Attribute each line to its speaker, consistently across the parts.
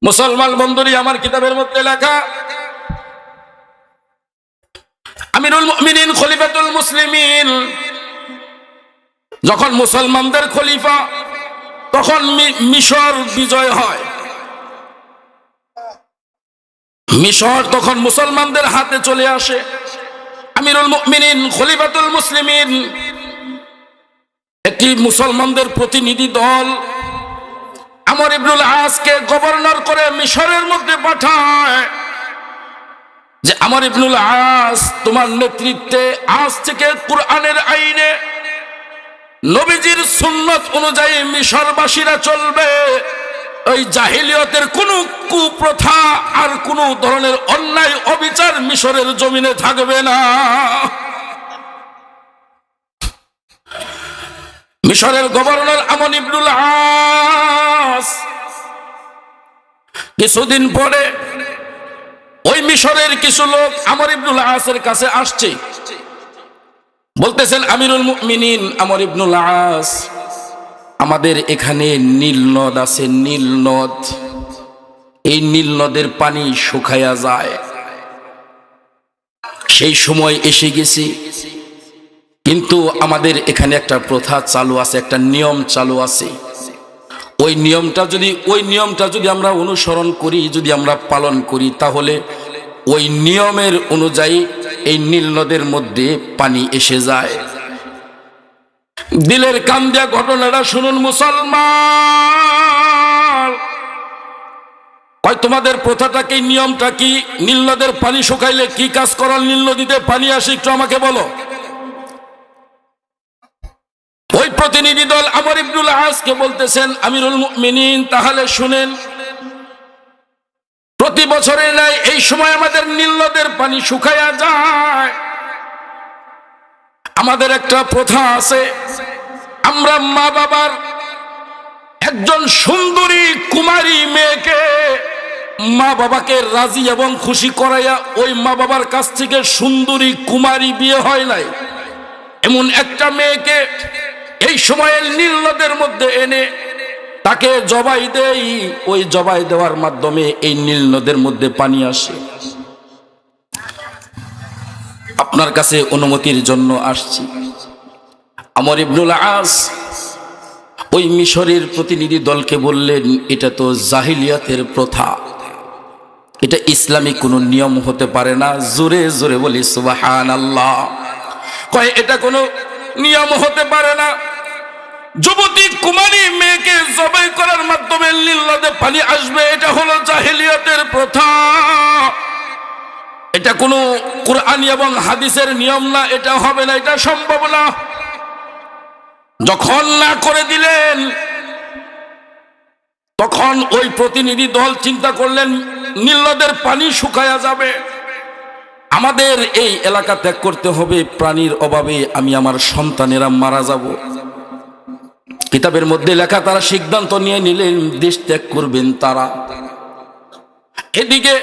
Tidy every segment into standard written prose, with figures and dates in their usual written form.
Speaker 1: মুসলমান বন্ধুরি আমার কিতাবের মধ্যে লেখা, আমিরুল মুমিনিন খলিফাতুল মুসলিমিন যখন মুসলমানদের খলিফা, তখন মিশর বিজয় হয়। মিশর তখন মুসলমানদের হাতে চলে আসে। আমিরুল মুমিনিন খলিফাতুল মুসলিমিন একটি মুসলমানদের প্রতিনিধি দল আমর ইবনুল আসকে গভর্নর করে মিশরের মধ্যে পাঠায় যে আমর ইবনুল আস, তোমার নেতৃত্বে আজ থেকে কুরআনের আইনে নবীজির সুন্নত অনুযায়ী মিশরবাসীরা চলবে। ওই জাহিলিয়তের কোন কুপ্রথা আর কোন ধরনের অন্যায় অবিচার মিশরের জমিনে থাকবে না। মিশরের গভর্নর আমর ইবনুল আস কিছুদিন পরে ওই মিশরের কিছু লোক আমর ইবনুল আসের কাছে আসছে, বলতেছেন, আমিরুল মুমিনিন আমর ইবনুল আস, আমাদের এখানে নীল নদ আছে, নীল নদ, এই নীল নদের পানি শুকায়া যায়, সেই সময় এসে গেছি, কিন্তু আমাদের এখানে একটা প্রথা চালু আছে, একটা নিয়ম চালু আছে। ওই নিয়মটা যদি আমরা অনুসরণ করি, যদি আমরা পালন করি, তাহলে ওই নিয়মের অনুযায়ী এই নীল নদের মধ্যে পানি এসে যায়। দিলের কান দিয়া ঘটনাটা শুনুন মুসলমান। কয়, তোমাদের প্রথাটা কি, নিয়মটা কি? নীল নদের পানি শুকাইলে কি কাজ করার নীল নদীতে পানি আসে, একটু আমাকে বলো। ওই প্রতিনিধি দল আমর ইবনুল আসকে বলতেছেন, আমিরুল মুমিনিন, তাহলে শুনেন, প্রতি বছরের নাই এই সময় আমাদের নীল নদের পানি শুকায়া যায়। আমাদের একটা প্রথা আছে, আমরা মা বাবার একজন সুন্দরী কুমারী মেয়েকে মা বাবাকে রাজি এবং খুশি করাইয়া ওই মা বাবার কাছ থেকে সুন্দরী কুমারী বিয়ে হয় নাই, এমন একটা মেয়েকে এই সময়ের নীল নদের মধ্যে এনে তাকে জবাই দেই। ওই জবাই দেওয়ার মাধ্যমে এই নীল নদের মধ্যে পানি আসে। আপনার কাছে অনুমতির জন্য আসছি। আমর ইবনুল আস ওই মিশরের প্রতিনিধি দলকে বললেন, এটা তো জাহিলিয়াতের প্রথা, এটা ইসলামিক কোনো নিয়ম হতে পারে না। জোরে জোরে বলি সুবহানাল্লাহ। কয়, এটা কোনো নিয়ম হতে পারে না। যুবতী কুমারী মেয়েকে জবাই করার মাধ্যমে নীল নদে পানি আসবে, এটা হলো জাহিলিয়াতের প্রথা। এটা কোনো কুরআনী এবং হাদিসের নিয়ম না, এটা হবে না, এটা সম্ভব না। যখন না করে দিলেন, তখন ওই প্রতিনিধি দল চিন্তা করলেন, নীল নদের পানি শুকায়া যাবে, আমাদের এই এলাকা ত্যাগ করতে হবে, প্রাণীর অভাবে আমি আমার সন্তানেরা মারা যাব। কিতাবের মধ্যে লেখা, তারা সিদ্ধান্ত নিয়ে নিলেন দেশ ত্যাগ করবেন তারা। এদিকে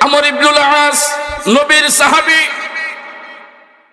Speaker 1: আমর ইবনুল আস নবীর সাহাবী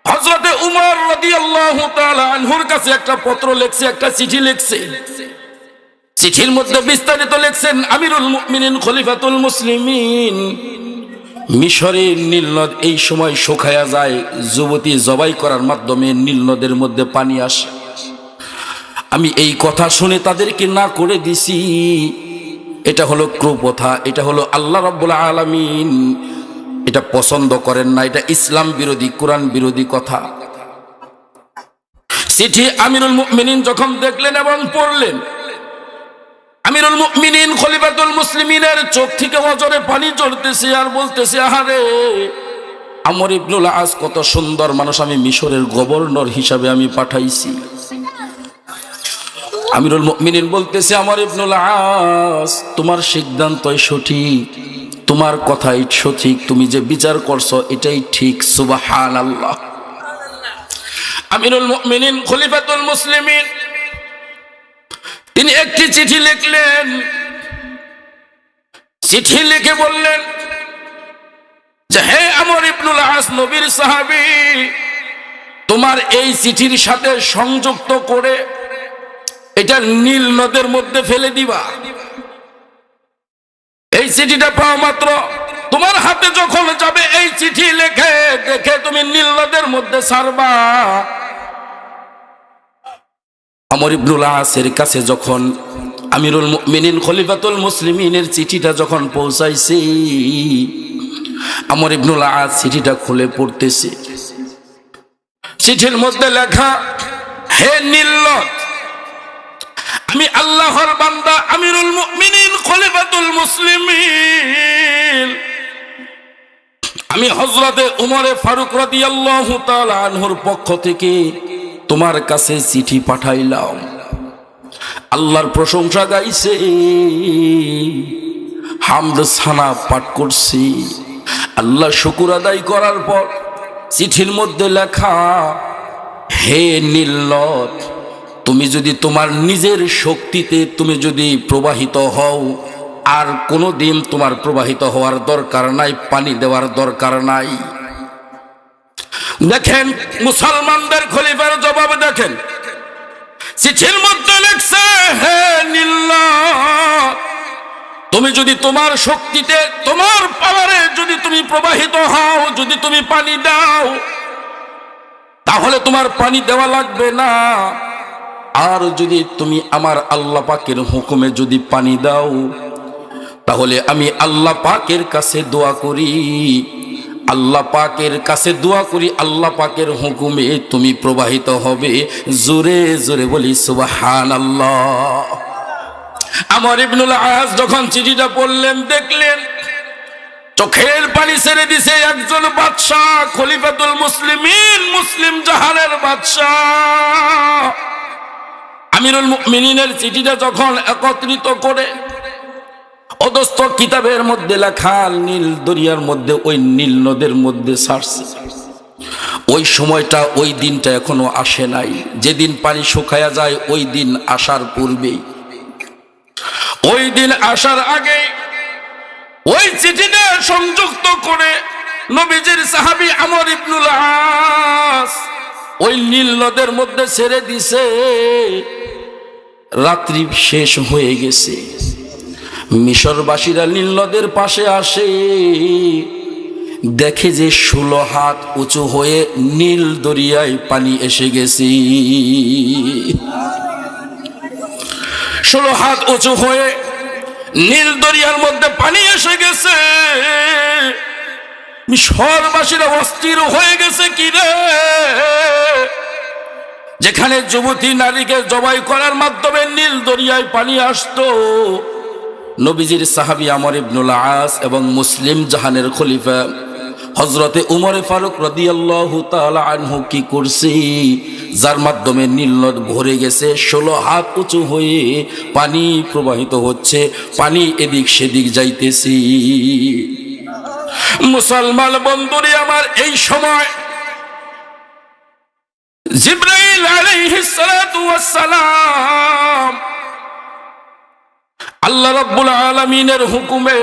Speaker 1: হযরতে উমর রাদিয়াল্লাহু তাআলা আনহুর কাছে একটা পত্র লিখছে, একটা চিঠি লিখছে। চিঠির মধ্যে বিস্তারিত লিখছেন, আমিরুল মুমিনিন খলিফাতুল মুসলিমিন, মিশরের নীল নদ এই সময় শুকায়া যায়, যুবতী জবাই করার মাধ্যমে নীল নদের মধ্যে পানি আসে। আমি এই কথা শুনে তাদেরকে না করে দিছি। এটা হলো কুপ্রথা, এটা হলো আল্লাহ রাব্বুল আলামিন এটা পছন্দ করেন না, এটা ইসলাম বিরোধী, কোরআন বিরোধী কথা। চিঠি আমিরুল মুমিনিন যখন দেখলেন এবং পড়লেন, আমিরুল মুমিনিন খলিফাতুল মুসলিমিনের চোখ থেকে অজরে পানি ঝরতেছে আর বলতেছে, আহারে, আমর ইবনুল আস কত সুন্দর মানুষ, আমি মিশরের গভর্নর হিসাবে আমি পাঠাইছি। আমিরুল মুমিনিন বলতেছে, আমর ইবনুল আস, তোমার সিদ্ধান্তই সঠিক, তোমার কথাই সঠিক, তুমি যে বিচার করছো এটাই ঠিক, সুবহানাল্লাহ। আমিরুল মুমিনিন খলিফাতুল মুসলিমিন তিনি একটি চিঠি লিখলেন। চিঠি লিখে বললেন যে, হে আমর ইবনুল আস, নবীর সাহাবী, তোমার এই চিঠির সাথে সংযুক্ত করে এটা নীল নদের মধ্যে ফেলে দিবা। এই চিঠিটা পাওয়া মাত্র তোমার হাতে যখন যাবে, এই চিঠি লেখে দেখে তুমি নীল নদের মধ্যে ছাড়বা। আমর ইবনুল আসের কাছে যখন আমিরুল মুমিনিন খলিফাতুল মুসলিমিনের চিঠিটা যখন পৌঁছাইছে, আমর ইবনুল আস চিঠিটা খুলে পড়তেছে। চিঠির মধ্যে লেখা, হে নীল নদ, আমি আল্লাহর বান্দা আমিরুল মুমিনিন খলিফাতুল মুসলিমিন, আমি হযরতে উমরে ফারুক রাদিয়াল্লাহু তাআলা আনহুর পক্ষ থেকে তোমার কাছে চিঠি পাঠাইলাম। আল্লাহর প্রশংসা গাইছে, হামদ সানা পাঠ করছি। আল্লাহ শুকর আদায় করার পর চিঠির মধ্যে লেখা, হে নীল নদ, তুমি যদি তোমার নিজের শক্তিতে তুমি যদি প্রবাহিত হও, আর কোনোদিন তোমার প্রবাহিত হওয়ার দরকার নাই, পানি দেওয়ার দরকার নাই। দেখেন মুসলমানদের খলিফার জবাব দেখেন, চিঠির মধ্যে লিখছে, হে নীল নদ, তুমি যদি তোমার শক্তিতে তোমার পাওয়ারে যদি তুমি প্রবাহিত হও, যদি তুমি পানি দাও, তাহলে তোমার পানি দেওয়া লাগবে না। আর যদি তুমি আমার আল্লাহ পাকের হুকুমে যদি পানি দাও, তাহলে আমি আল্লাহ পাকের কাছে দোয়া করি, আল্লাহ পাকের কাছে দোয়া করি, আল্লাহ পাকের হুকুমে তুমি প্রবাহিত হবে। জোরে জোরে বলি সুবহানাল্লাহ। আমর ইবনুল আস যখন চিঠিটা পড়লেন, দেখলেন চোখের পানি ছেড়ে দিছে একজন বাদশাহ, খলিফাতুল মুসলিমিন, মুসলিম জাহানের বাদশাহ। আমিরুল মুমিনিনের চিঠিটা যখন একত্রিত করে অদস্ত কিতাবের মধ্যে লেখা, নীল দরিয়ার মধ্যে, ওই নীল নদের মধ্যে ছাড়ছে। ওই সময়টা, ওই দিনটা এখনো আসে নাই। যেদিন পানি শুকায়া যায়, ওই দিন আসার পূর্বেই, ওই দিন আসার আগে ওই চিঠিটা সংযুক্ত করে নবীজির সাহাবী আমর ইবনুল আস ওই নীল নদের মধ্যে ছেড়ে দিছে। রাত্রি শেষ হয়ে গেছে, মিশরবাসীরা নীল নদের পাশে আসে, দেখে যে 16 হাত উঁচু হয়ে নীল দরিয়ায় পানি এসে গেছে। 16 হাত উঁচু হয়ে নীল দরিয়ার মধ্যে পানি এসে গেছে। মিশরবাসীরা অস্থির হয়ে গেছে, কি রে, যেখানে যুবতী নারীকে জবাই করার মাধ্যমে নীল দরিয়ায় পানি আসতো, নবীজির সাহাবী আমর ইবনুল আস এবং মুসলিম জাহানের খলিফা হযরতে উমরে ফারুক রাদিয়াল্লাহু তাআলা আনহু কি করছে, যার মাধ্যমে নীল নদ ভরে গেছে, 16 হাত উঁচু হয়ে পানি প্রবাহিত হচ্ছে, পানি এদিক সেদিক যাইতেছে। মুসলমান বন্ধুরে আমার, এই সময় জিবরাইল আলাইহিস সালাতু ওয়াস সালাম আল্লাহ রাব্বুল আলামিনের হুকুমে,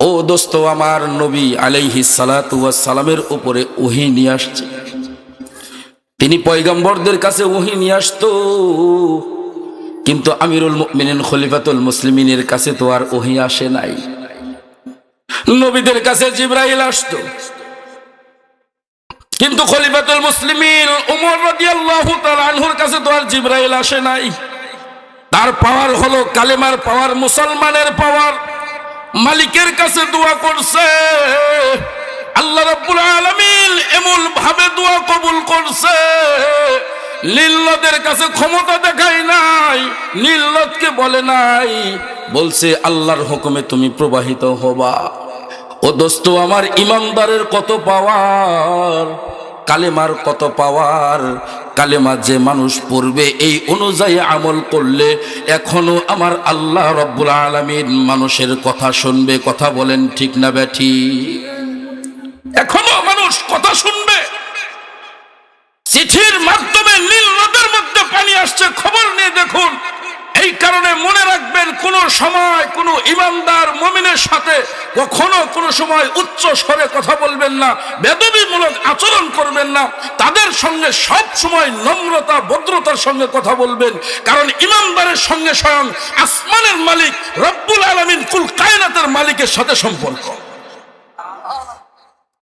Speaker 1: ও দোস্ত আমার, নবী আলাইহিস সালাতু ওয়াস সালামের উপরে ওহী নিয়ে আসছে। তিনি পয়গম্বরদের কাছে ওহী নিয়ে আসতো, কিন্তু আমিরুল মুমিনিন খলিফাতুল মুসলিমিনের কাছে তো আর ওহী আসে নাই। নবীদের কাছে জিবরাইল আসতো, কিন্তু খলিফাতুল মুসলিমিন উমর রাদিয়াল্লাহু তাআলা আনহুর কাছে তো আর জিবরাইল আসে নাই। তার পাওয়ার হলো কালেমার পাওয়ার, মুসলমানের পাওয়ার। মালিকের কাছে দোয়া করছে, আল্লাহ রাব্বুল আলামিন এমন ভাবে দোয়া কবুল করছে, নীল নদের কাছে ক্ষমতা দেখায় নাই, নীল নদকে বলে নাই, বলছে আল্লাহর হুকুমে তুমি প্রবাহিত হবা। ও দোস্ত আমার, ইমানদারের কত পাওয়ার, কালেমার কত পাওয়ার। কালেমা যে মানুষ পড়বে, এই অনুযায়ী আমল করলে এখনো আমার আল্লাহ রব্বুল আলামিন মানুষের কথা শুনবে। কথা বলেন ঠিক না ব্যাঠি? এখনো মানুষ কথা শুনবে। চিঠির মাধ্যমে নীল নদের মধ্যে পানি আসছে, খবর নিয়ে দেখুন। এই কারণে মনে রাখবেন, কোন সময় কোন ইমানদার মুমিনের সাথে কখনো কোনো সময় উচ্চ স্বরে কথা বলবেন না, বেদবিমূলক আচরণ করবেন না। তাদের সঙ্গে সব সময় নম্রতা ভদ্রতার সঙ্গে কথা বলবেন, কারণ ইমানদারের সঙ্গে স্বয়ং আসমানের মালিক রব্বুল আলামিন কুল কায়নাতের মালিকের সাথে সম্পর্ক।